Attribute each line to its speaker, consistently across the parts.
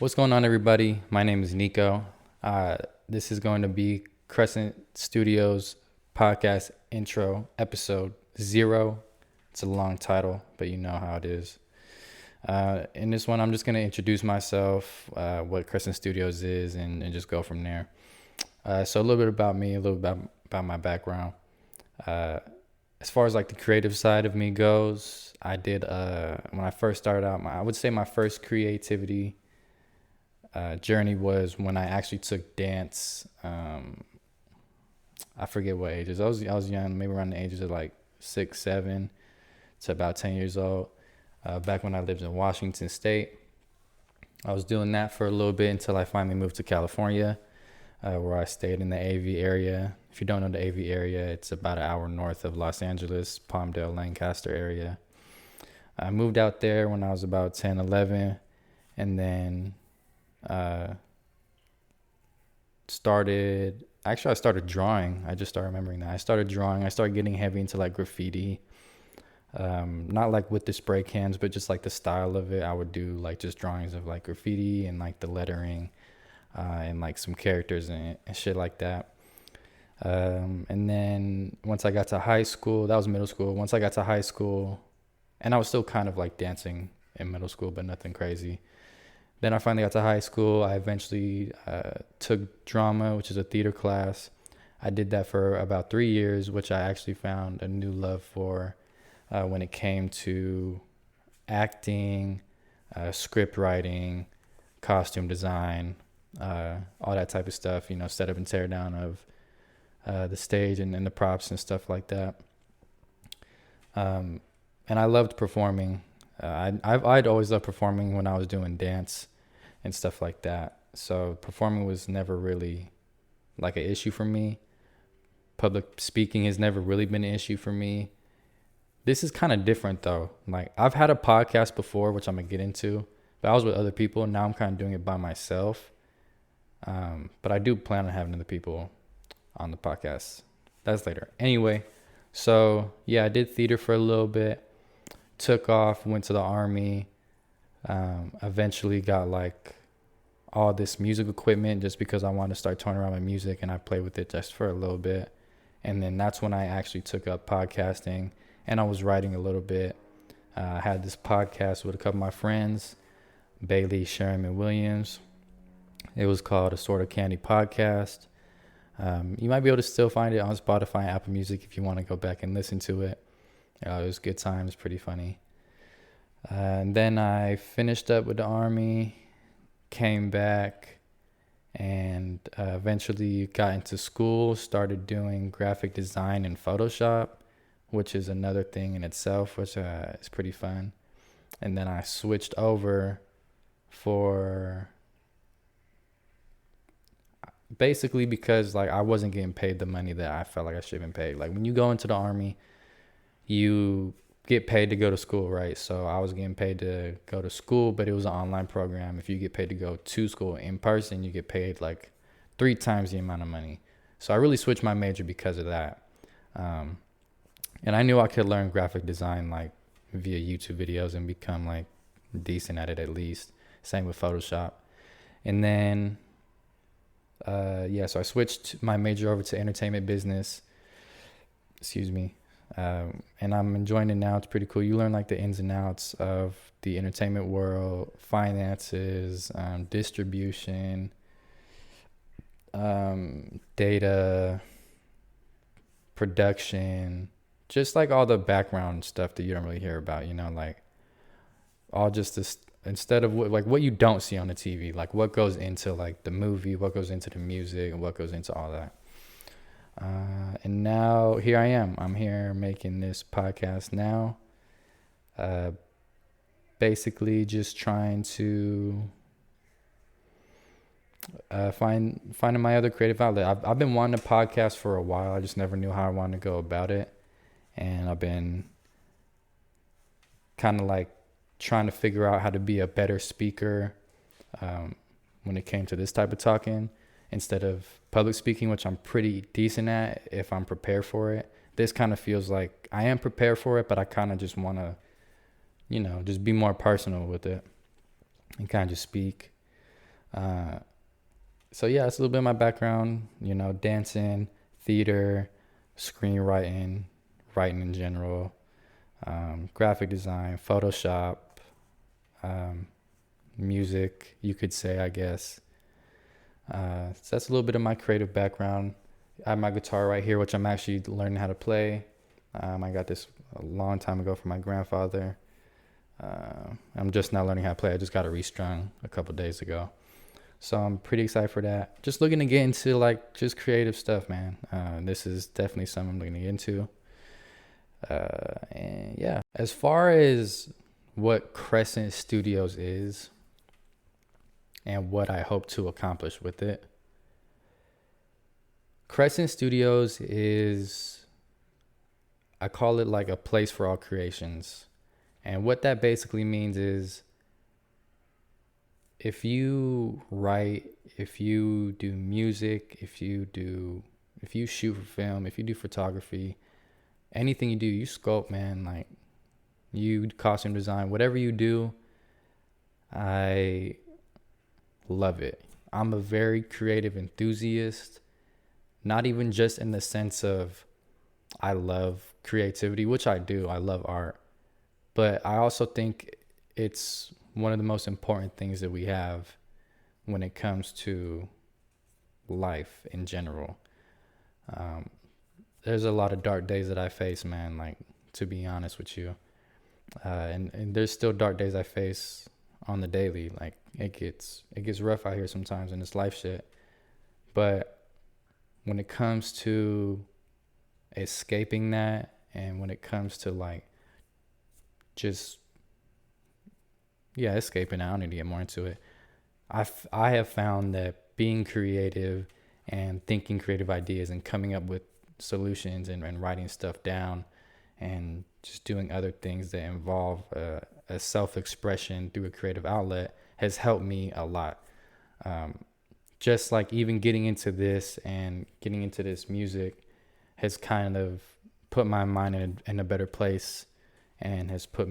Speaker 1: What's going on, everybody? My name is Nico. This is going to be Crescent Studios podcast intro, episode 0. It's a long title, but you know how it is. In this one, I'm just going to introduce myself, what Crescent Studios is, and just go from there. So a little bit about me, a little bit about my background. Uh, as far as like the creative side of me goes, I did, when I first started out, I would say my first creativity journey was when I actually took dance. I forget what ages. I was young, maybe around the ages of like 6, 7 to about 10 years old. Back when I lived in Washington State, I was doing that for a little bit until I finally moved to California, where I stayed in the AV area. If you don't know the AV area, it's about an hour north of Los Angeles, Palmdale, Lancaster area. I moved out there when I was about 10, 11, and then I started drawing. I just started remembering that. I started drawing. I started getting heavy into like graffiti. Not like with the spray cans, but just like the style of it. I would do like just drawings of like graffiti and like the lettering, and like some characters and shit like that. And then once I got to high school, that was middle school. Once I got to high school, and I was still kind of like dancing in middle school, but nothing crazy. Then I finally got to high school. I eventually took drama, which is a theater class. I did that for about 3 years, which I actually found a new love for when it came to acting, script writing, costume design, all that type of stuff, set up and tear down of the stage and the props and stuff like that. And I loved performing. I'd always loved performing when I was doing dance and stuff like that. So performing was never really like an issue for me. Public speaking has never really been an issue for me. This is kind of different though. Like I've had a podcast before, which I'm gonna get into, but I was with other people. Now I'm kind of doing it by myself. But I do plan on having other people on the podcast. That's later. Anyway, so yeah, I did theater for a little bit. Took off, went to the Army, eventually got like all this music equipment just because I wanted to start touring around my music, and I played with it just for a little bit. And then that's when I actually took up podcasting, and I was writing a little bit. I had this podcast with a couple of my friends, Bailey, Sharon, and Williams. It was called A Sort of Candy Podcast. You might be able to still find it on Spotify and Apple Music if you want to go back and listen to it. It was good times, pretty funny. And then I finished up with the Army, came back, and eventually got into school, started doing graphic design in Photoshop, which is another thing in itself, which is pretty fun. And then I switched over for basically because like I wasn't getting paid the money that I felt like I should have been paid. Like when you go into the Army, you get paid to go to school, right? So I was getting paid to go to school, but it was an online program. If you get paid to go to school in person, you get paid like 3 times the amount of money. So I really switched my major because of that. And I knew I could learn graphic design like via YouTube videos and become like decent at it at least. Same with Photoshop. And then, so I switched my major over to entertainment business. Excuse me. And I'm enjoying it now. It's pretty cool. You learn like the ins and outs of the entertainment world, finances, distribution, data, production, just like all the background stuff that you don't really hear about, like all just this, instead of what you don't see on the TV, like what goes into like the movie, what goes into the music, and what goes into all that. And now here I am. I'm here making this podcast now. Basically just trying to finding my other creative outlet. I've been wanting a podcast for a while. I just never knew how I wanted to go about it. And I've been kind of like trying to figure out how to be a better speaker when it came to this type of talking. Instead of public speaking, which I'm pretty decent at if I'm prepared for it. This kind of feels like I am prepared for it, but I kind of just want to, just be more personal with it and kind of just speak. Uh, so yeah, it's a little bit of my background, you know, dancing, theater, screenwriting, writing in general, graphic design, Photoshop, um, music, you could say, I guess. So that's a little bit of my creative background. I have my guitar right here, which I'm actually learning how to play. I got this a long time ago from my grandfather. I'm just now learning how to play. I just got it restrung a couple days ago. So I'm pretty excited for that. Just looking to get into like just creative stuff, man. This is definitely something I'm looking to get into. And yeah, as far as what Crescent Studios is and what I hope to accomplish with it, Crescent Studios is, I call it like a place for all creations. And what that basically means is if you write, if you do music, if you shoot for film, if you do photography, anything you do, you sculpt, man, like you costume design, whatever you do, I love it. I'm a very creative enthusiast, not even just in the sense of I love creativity, which I do. I love art. But I also think it's one of the most important things that we have when it comes to life in general. Um, there's a lot of dark days that I face, man, like to be honest with you. And there's still dark days I face on the daily. Like it gets rough out here sometimes in this life shit. But when it comes to escaping that, and when it comes to like just escaping, I don't need to get more into it. I have found that being creative and thinking creative ideas and coming up with solutions and writing stuff down and just doing other things that involve a self-expression through a creative outlet has helped me a lot. Just like even getting into this and getting into this music has kind of put my mind in a better place and has pushed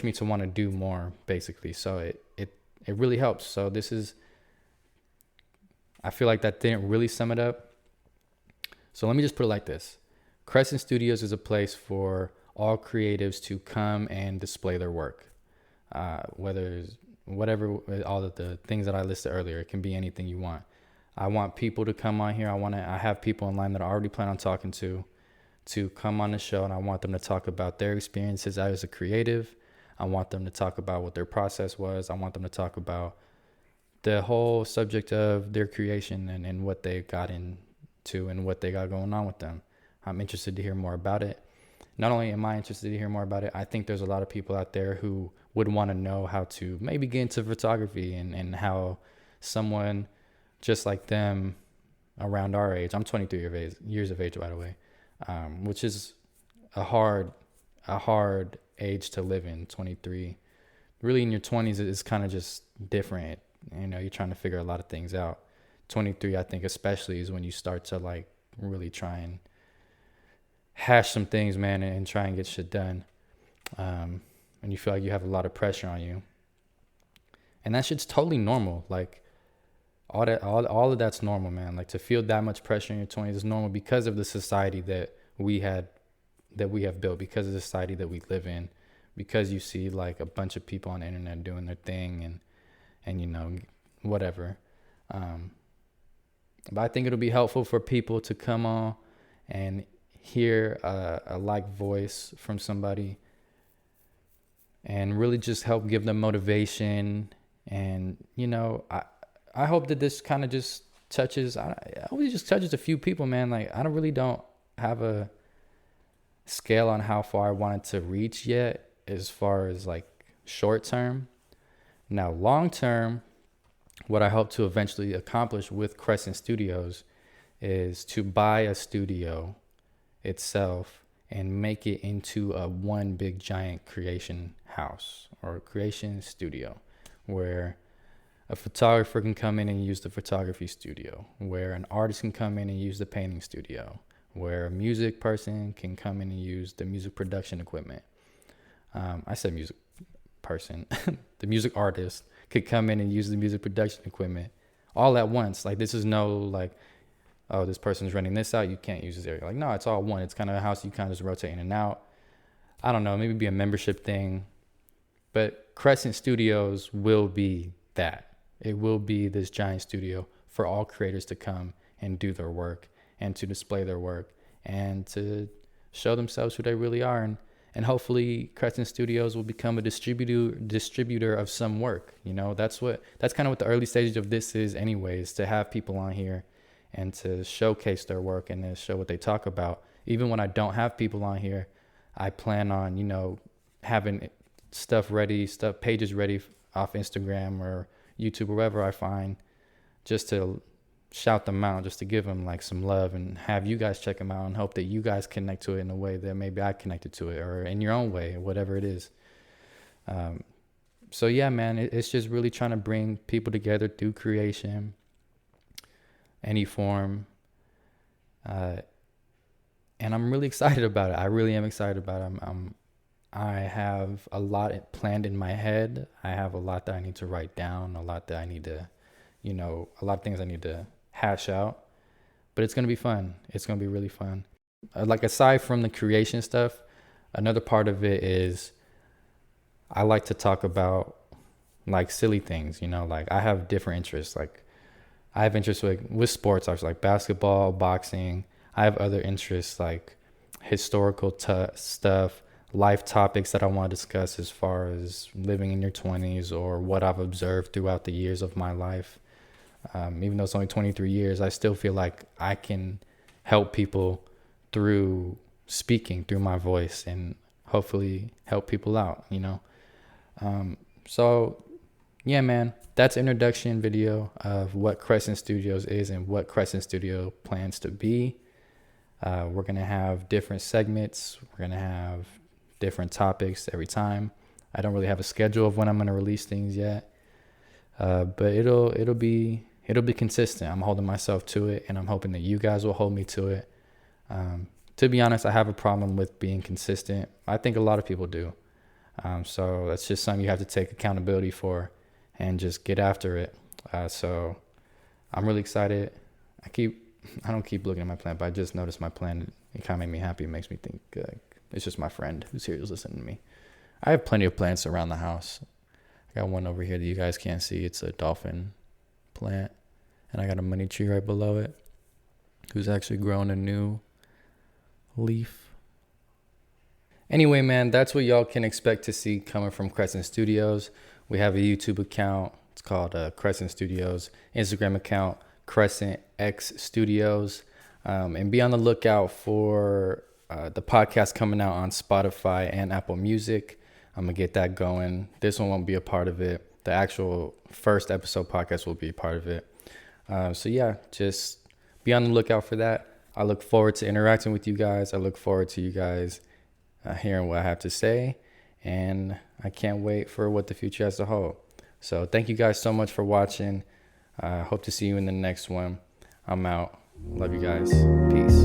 Speaker 1: me to want to do more, basically. So it really helps. So I feel like that didn't really sum it up. So let me just put it like this. Crescent Studios is a place for all creatives to come and display their work. Whatever, all of the things that I listed earlier, it can be anything you want. I want people to come on here. I have people in line that I already plan on talking to come on the show, and I want them to talk about their experiences as a creative. I want them to talk about what their process was. I want them to talk about the whole subject of their creation and what they got into and what they got going on with them. I'm interested to hear more about it. Not only am I interested to hear more about it, I think there's a lot of people out there who would want to know how to maybe get into photography and how someone just like them around our age, I'm 23 years of age, by the way, which is a hard age to live in, 23. Really in your 20s, it's kind of just different. You know, you're trying to figure a lot of things out. 23, I think especially, is when you start to like really try and hash some things, man, and try and get shit done. And you feel like you have a lot of pressure on you. And that shit's totally normal. Like all of that's normal, man. Like to feel that much pressure in your 20s is normal because of the society that we have built, because of the society that we live in, because you see like a bunch of people on the internet doing their thing and you know, whatever. But I think it'll be helpful for people to come on and hear a like voice from somebody and really just help give them motivation. And, you know, I hope that this kind of just touches, I hope it just touches a few people, man. Like, I don't have a scale on how far I want it to reach yet as far as like short term. Now, long term, what I hope to eventually accomplish with Crescent Studios is to buy a studio itself and make it into a one big giant creation house or creation studio where a photographer can come in and use the photography studio, where an artist can come in and use the painting studio, where a music person can come in and use the music production equipment. I said music person, the music artist could come in and use the music production equipment all at once. Like, this is no like, oh, this person's renting this out, you can't use this area. Like, no, it's all one. It's kind of a house you kind of just rotate in and out. I don't know, maybe be a membership thing. But Crescent Studios will be that. It will be this giant studio for all creators to come and do their work and to display their work and to show themselves who they really are. And hopefully Crescent Studios will become a distributor of some work. You know, that's kind of what the early stage of this is anyways, to have people on here and to showcase their work and to show what they talk about. Even when I don't have people on here, I plan on, you know, having pages ready off Instagram or YouTube or wherever I find, just to shout them out, just to give them like some love and have you guys check them out and hope that you guys connect to it in a way that maybe I connected to it, or in your own way, whatever it is. So yeah, man, it's just really trying to bring people together through creation, any form. And I'm really excited about it. I really am excited about it. I have a lot planned in my head. I have a lot that I need to write down, a lot that I need to, you know, a lot of things I need to hash out. But it's going to be fun. It's going to be really fun. Like, aside from the creation stuff, another part of it is I like to talk about like silly things, you know, like I have different interests. Like, I have interests with sports, actually, like basketball, boxing. I have other interests like historical stuff, life topics that I want to discuss as far as living in your 20s or what I've observed throughout the years of my life. Even though it's only 23 years, I still feel like I can help people through speaking, through my voice, and hopefully help people out, you know? So yeah, man, that's an introduction video of what Crescent Studios is and what Crescent Studio plans to be. We're going to have different segments. We're going to have different topics every time. I don't really have a schedule of when I'm going to release things yet. But it'll be consistent. I'm holding myself to it, and I'm hoping that you guys will hold me to it. To be honest, I have a problem with being consistent. I think a lot of people do. So that's just something you have to take accountability for and just get after it. So I'm really excited. I don't keep looking at my plan, but I just noticed my plan. It kind of made me happy. It makes me think it's just my friend who's here who's listening to me. I have plenty of plants around the house. I got one over here that you guys can't see. It's a dolphin plant. And I got a money tree right below it who's actually growing a new leaf. Anyway, man, that's what y'all can expect to see coming from Crescent Studios. We have a YouTube account. It's called Crescent Studios. Instagram account, Crescent X Studios. And be on the lookout for the podcast coming out on Spotify and Apple Music. I'm going to get that going. This one won't be a part of it. The actual first episode podcast will be a part of it. So yeah, just be on the lookout for that. I look forward to interacting with you guys. I look forward to you guys hearing what I have to say. And I can't wait for what the future has to hold. So thank you guys so much for watching. Hope to see you in the next one. I'm out. Love you guys. Peace.